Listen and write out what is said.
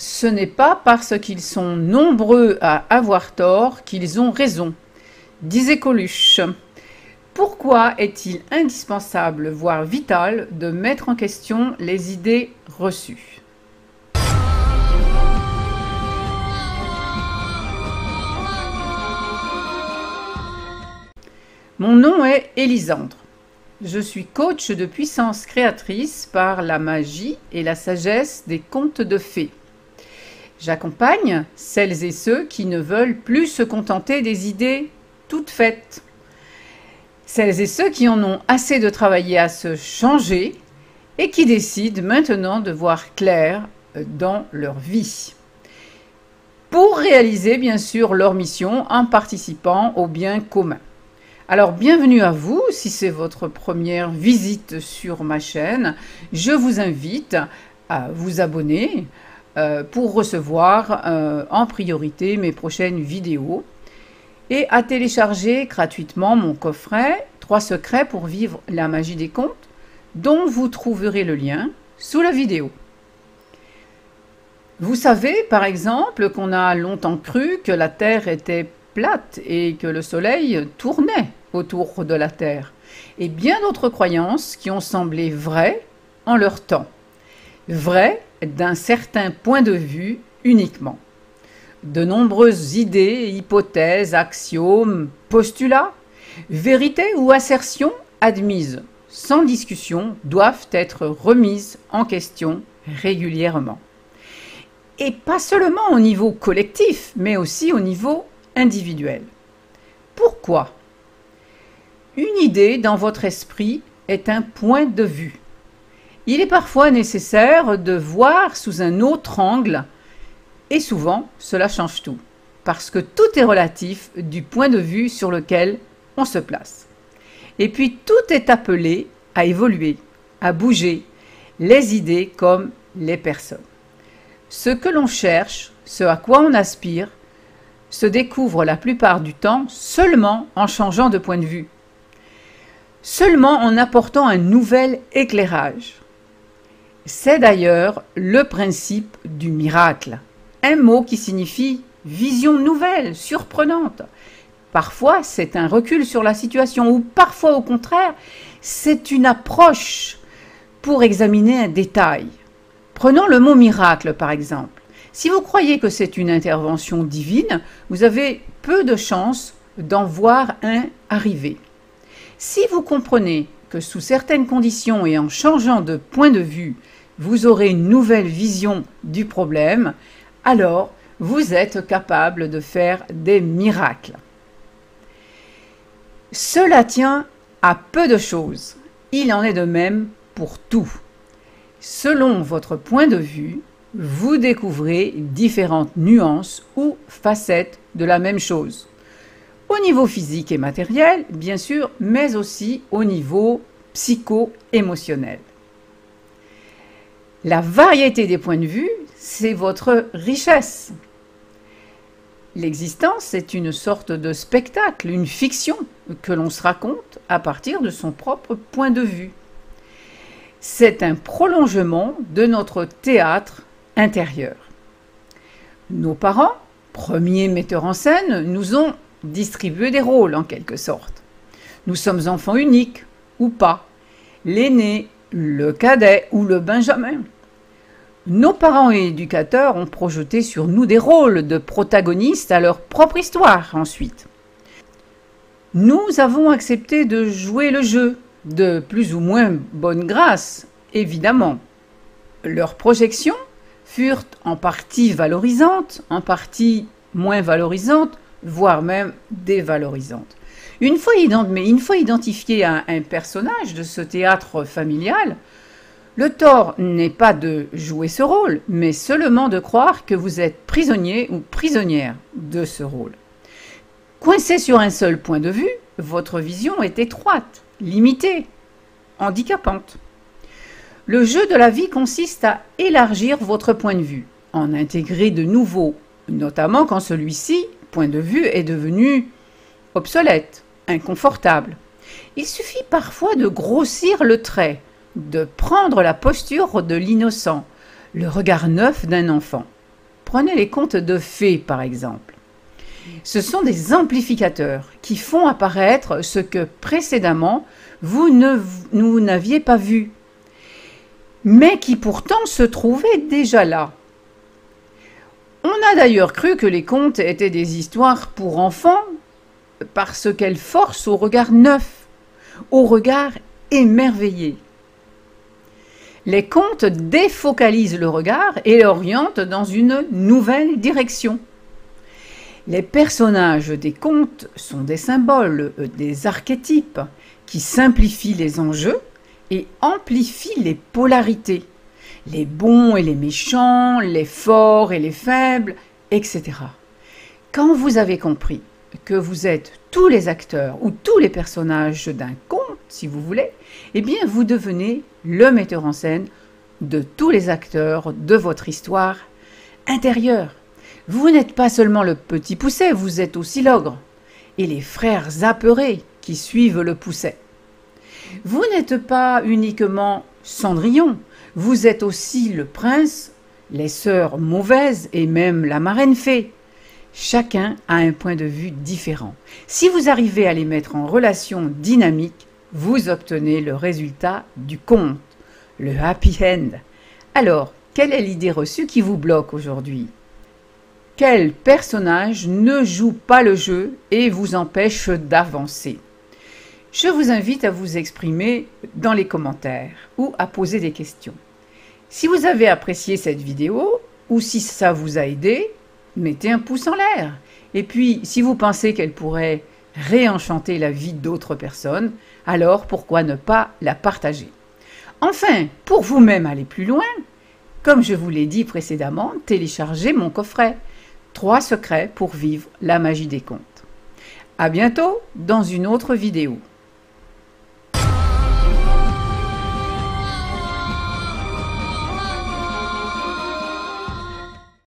Ce n'est pas parce qu'ils sont nombreux à avoir tort qu'ils ont raison, disait Coluche. Pourquoi est-il indispensable, voire vital, de mettre en question les idées reçues? Mon nom est Élisandre. Je suis coach de puissance créatrice par la magie et la sagesse des contes de fées. J'accompagne celles et ceux qui ne veulent plus se contenter des idées toutes faites. Celles et ceux qui en ont assez de travailler à se changer et qui décident maintenant de voir clair dans leur vie. Pour réaliser bien sûr leur mission en participant au bien commun. Alors bienvenue à vous, si c'est votre première visite sur ma chaîne, je vous invite à vous abonner pour recevoir en priorité mes prochaines vidéos et à télécharger gratuitement mon coffret 3 secrets pour vivre la magie des contes dont vous trouverez le lien sous la vidéo. Vous savez par exemple qu'on a longtemps cru que la Terre était plate et que le Soleil tournait autour de la Terre, et bien d'autres croyances qui ont semblé vraies en leur temps, vraies d'un certain point de vue uniquement. De nombreuses idées, hypothèses, axiomes, postulats, vérités ou assertions admises sans discussion doivent être remises en question régulièrement. Et pas seulement au niveau collectif, mais aussi au niveau individuel. Pourquoi ? Une idée dans votre esprit est un point de vue. Il est parfois nécessaire de voir sous un autre angle et souvent cela change tout parce que tout est relatif du point de vue sur lequel on se place. Et puis tout est appelé à évoluer, à bouger, les idées comme les personnes. Ce que l'on cherche, ce à quoi on aspire, se découvre la plupart du temps seulement en changeant de point de vue. Seulement en apportant un nouvel éclairage. C'est d'ailleurs le principe du miracle, un mot qui signifie vision nouvelle, surprenante. Parfois, c'est un recul sur la situation ou parfois au contraire, c'est une approche pour examiner un détail. Prenons le mot miracle par exemple. Si vous croyez que c'est une intervention divine, vous avez peu de chances d'en voir un arriver. Si vous comprenez que sous certaines conditions et en changeant de point de vue, vous aurez une nouvelle vision du problème, alors vous êtes capable de faire des miracles. Cela tient à peu de choses. Il en est de même pour tout. Selon votre point de vue, vous découvrez différentes nuances ou facettes de la même chose. Au niveau physique et matériel, bien sûr, mais aussi au niveau psycho-émotionnel. La variété des points de vue, c'est votre richesse. L'existence est une sorte de spectacle, une fiction que l'on se raconte à partir de son propre point de vue. C'est un prolongement de notre théâtre intérieur. Nos parents, premiers metteurs en scène, nous ont distribuer des rôles en quelque sorte. Nous sommes enfants uniques ou pas, l'aîné, le cadet ou le benjamin. Nos parents et éducateurs ont projeté sur nous des rôles de protagonistes à leur propre histoire ensuite. Nous avons accepté de jouer le jeu, de plus ou moins bonne grâce, évidemment. Leurs projections furent en partie valorisantes, en partie moins valorisantes, voire même dévalorisante. Une fois identifié un personnage de ce théâtre familial, le tort n'est pas de jouer ce rôle, mais seulement de croire que vous êtes prisonnier ou prisonnière de ce rôle. Coincé sur un seul point de vue, votre vision est étroite, limitée, handicapante. Le jeu de la vie consiste à élargir votre point de vue, en intégrer de nouveaux, notamment quand celui-ci point de vue est devenu obsolète, inconfortable. Il suffit parfois de grossir le trait, de prendre la posture de l'innocent, le regard neuf d'un enfant. Prenez les contes de fées par exemple. Ce sont des amplificateurs qui font apparaître ce que précédemment vous n'aviez pas vu, mais qui pourtant se trouvaient déjà là. On a d'ailleurs cru que les contes étaient des histoires pour enfants parce qu'elles forcent au regard neuf, au regard émerveillé. Les contes défocalisent le regard et l'orientent dans une nouvelle direction. Les personnages des contes sont des symboles, des archétypes qui simplifient les enjeux et amplifient les polarités, les bons et les méchants, les forts et les faibles, etc. Quand vous avez compris que vous êtes tous les acteurs ou tous les personnages d'un conte, si vous voulez, eh bien vous devenez le metteur en scène de tous les acteurs de votre histoire intérieure. Vous n'êtes pas seulement le petit Poucet, vous êtes aussi l'ogre et les frères apeurés qui suivent le Poucet. Vous n'êtes pas uniquement Cendrillon, vous êtes aussi le prince, les sœurs mauvaises et même la marraine fée. Chacun a un point de vue différent. Si vous arrivez à les mettre en relation dynamique, vous obtenez le résultat du conte, le happy end. Alors, quelle est l'idée reçue qui vous bloque aujourd'hui? Quel personnage ne joue pas le jeu et vous empêche d'avancer? Je vous invite à vous exprimer dans les commentaires ou à poser des questions. Si vous avez apprécié cette vidéo ou si ça vous a aidé, mettez un pouce en l'air. Et puis, si vous pensez qu'elle pourrait réenchanter la vie d'autres personnes, alors pourquoi ne pas la partager? Enfin, pour vous-même aller plus loin, comme je vous l'ai dit précédemment, téléchargez mon coffret 3 secrets pour vivre la magie des contes. À bientôt dans une autre vidéo.